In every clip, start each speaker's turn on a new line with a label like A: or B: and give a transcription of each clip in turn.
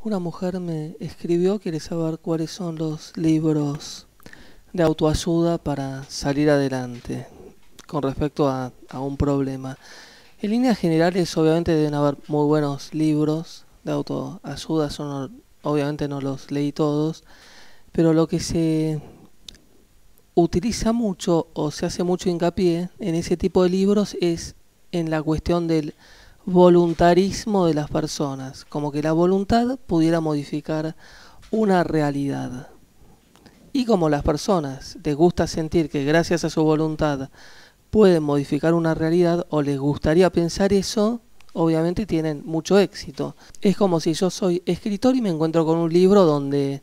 A: Una mujer me escribió, quiere saber cuáles son los libros de autoayuda para salir adelante con respecto a un problema. En líneas generales, obviamente deben haber muy buenos libros de autoayuda, obviamente no los leí todos, pero lo que se utiliza mucho o se hace mucho hincapié en ese tipo de libros es en la cuestión del voluntarismo de las personas, como que la voluntad pudiera modificar una realidad. Y como las personas les gusta sentir que gracias a su voluntad pueden modificar una realidad o les gustaría pensar eso, obviamente tienen mucho éxito. Es como si yo soy escritor y me encuentro con un libro donde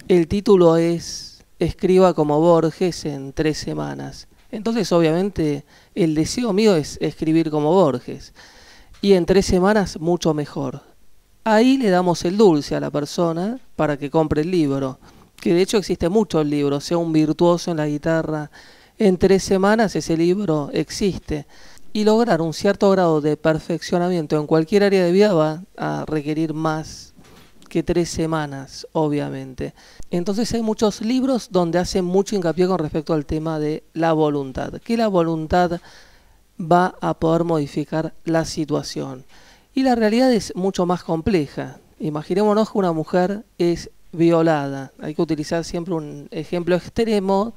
A: el título es Escriba como Borges en 3 semanas. Entonces obviamente el deseo mío es escribir como Borges. Y en 3 semanas mucho mejor. Ahí le damos el dulce a la persona para que compre el libro. Que de hecho existe muchos libros, sea un virtuoso en la guitarra. En 3 semanas ese libro existe. Y lograr un cierto grado de perfeccionamiento en cualquier área de vida va a requerir más que 3 semanas, obviamente. Entonces hay muchos libros donde hacen mucho hincapié con respecto al tema de la voluntad. Que la voluntad va a poder modificar la situación. Y la realidad es mucho más compleja. Imaginémonos que una mujer es violada. Hay que utilizar siempre un ejemplo extremo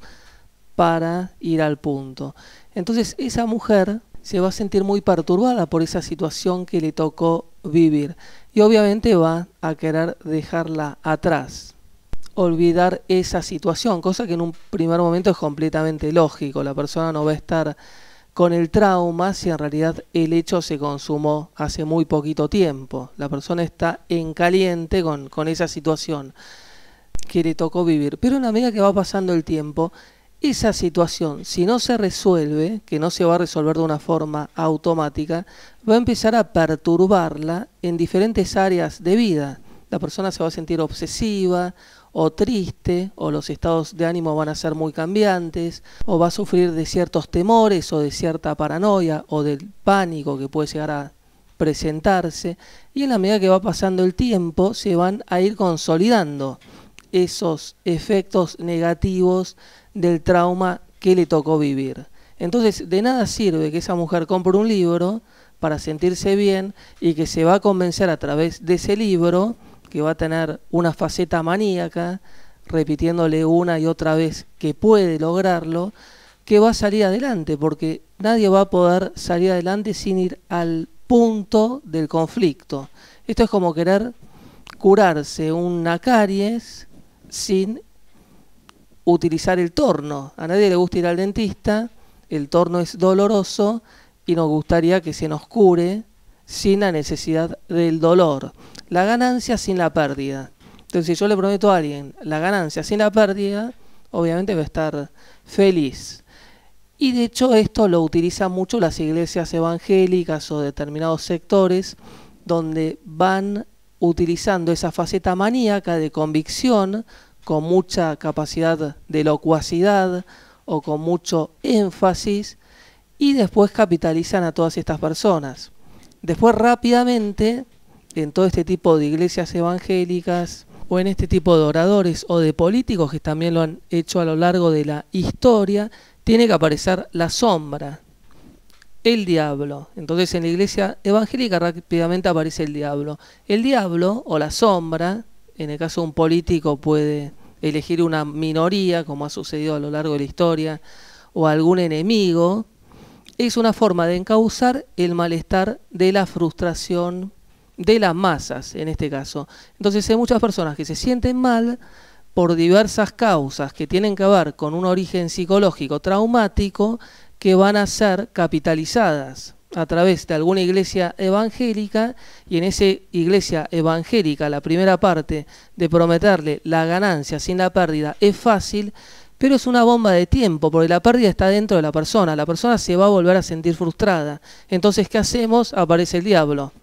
A: para ir al punto. Entonces esa mujer se va a sentir muy perturbada por esa situación que le tocó vivir. Y obviamente va a querer dejarla atrás, olvidar esa situación, cosa que en un primer momento es completamente lógico. La persona no va a estar con el trauma si en realidad el hecho se consumó hace muy poquito tiempo. La persona está en caliente con esa situación que le tocó vivir. Pero en la medida que va pasando el tiempo, esa situación, si no se resuelve, que no se va a resolver de una forma automática, va a empezar a perturbarla en diferentes áreas de vida. La persona se va a sentir obsesiva o triste, o los estados de ánimo van a ser muy cambiantes, o va a sufrir de ciertos temores o de cierta paranoia o del pánico que puede llegar a presentarse, y en la medida que va pasando el tiempo se van a ir consolidando esos efectos negativos del trauma que le tocó vivir. Entonces de nada sirve que esa mujer compre un libro para sentirse bien y que se va a convencer a través de ese libro que va a tener una faceta maníaca, repitiéndole una y otra vez que puede lograrlo, que va a salir adelante, porque nadie va a poder salir adelante sin ir al punto del conflicto. Esto es como querer curarse una caries sin utilizar el torno. A nadie le gusta ir al dentista, el torno es doloroso y nos gustaría que se nos cure sin la necesidad del dolor. La ganancia sin la pérdida. Entonces, si yo le prometo a alguien la ganancia sin la pérdida, obviamente va a estar feliz. Y de hecho esto lo utilizan mucho las iglesias evangélicas o determinados sectores donde van utilizando esa faceta maníaca de convicción con mucha capacidad de locuacidad o con mucho énfasis y después capitalizan a todas estas personas. Después rápidamente, en todo este tipo de iglesias evangélicas o en este tipo de oradores o de políticos que también lo han hecho a lo largo de la historia, tiene que aparecer la sombra, el diablo. Entonces en la iglesia evangélica rápidamente aparece el diablo. El diablo o la sombra, en el caso de un político puede elegir una minoría, como ha sucedido a lo largo de la historia, o algún enemigo, es una forma de encauzar el malestar de la frustración de las masas, en este caso. Entonces hay muchas personas que se sienten mal por diversas causas que tienen que ver con un origen psicológico traumático que van a ser capitalizadas a través de alguna iglesia evangélica, y en esa iglesia evangélica la primera parte de prometerle la ganancia sin la pérdida es fácil, pero es una bomba de tiempo, porque la pérdida está dentro de la persona se va a volver a sentir frustrada. Entonces, ¿qué hacemos? Aparece el diablo.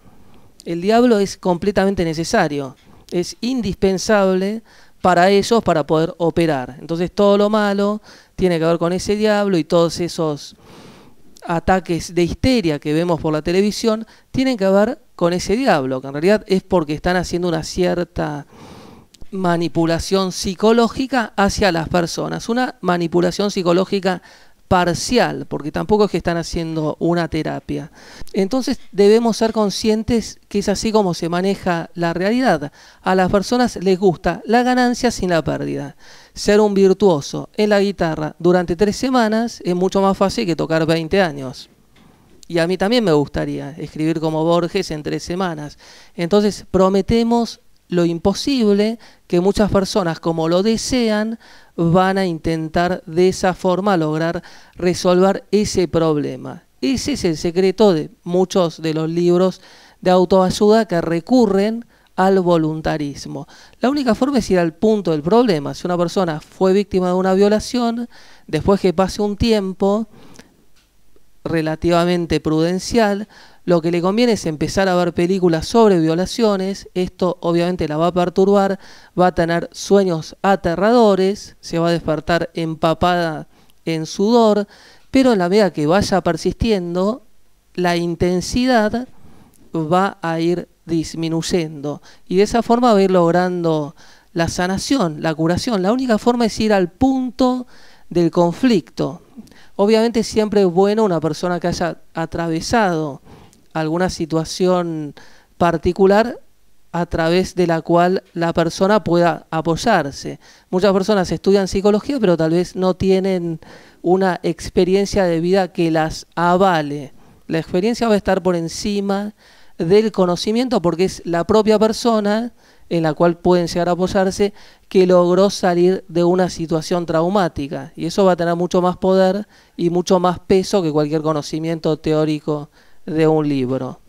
A: El diablo es completamente necesario, es indispensable para ellos para poder operar. Entonces todo lo malo tiene que ver con ese diablo y todos esos ataques de histeria que vemos por la televisión tienen que ver con ese diablo, que en realidad es porque están haciendo una cierta manipulación psicológica hacia las personas, una manipulación psicológica parcial, porque tampoco es que están haciendo una terapia. Entonces debemos ser conscientes que es así como se maneja la realidad. A las personas les gusta la ganancia sin la pérdida. Ser un virtuoso en la guitarra durante 3 semanas es mucho más fácil que tocar 20 años. Y a mí también me gustaría escribir como Borges en 3 semanas. Entonces prometemos lo imposible, que muchas personas, como lo desean, van a intentar de esa forma lograr resolver ese problema. Ese es el secreto de muchos de los libros de autoayuda que recurren al voluntarismo. La única forma es ir al punto del problema. Si una persona fue víctima de una violación, después que pase un tiempo relativamente prudencial, lo que le conviene es empezar a ver películas sobre violaciones. Esto obviamente la va a perturbar, va a tener sueños aterradores, se va a despertar empapada en sudor, pero en la medida que vaya persistiendo, la intensidad va a ir disminuyendo y de esa forma va a ir logrando la sanación, la curación. La única forma es ir al punto del conflicto. Obviamente siempre es bueno una persona que haya atravesado alguna situación particular a través de la cual la persona pueda apoyarse. Muchas personas estudian psicología, pero tal vez no tienen una experiencia de vida que las avale. La experiencia va a estar por encima del conocimiento porque es la propia persona en la cual pueden llegar a apoyarse que logró salir de una situación traumática. Y eso va a tener mucho más poder y mucho más peso que cualquier conocimiento teórico de un libro.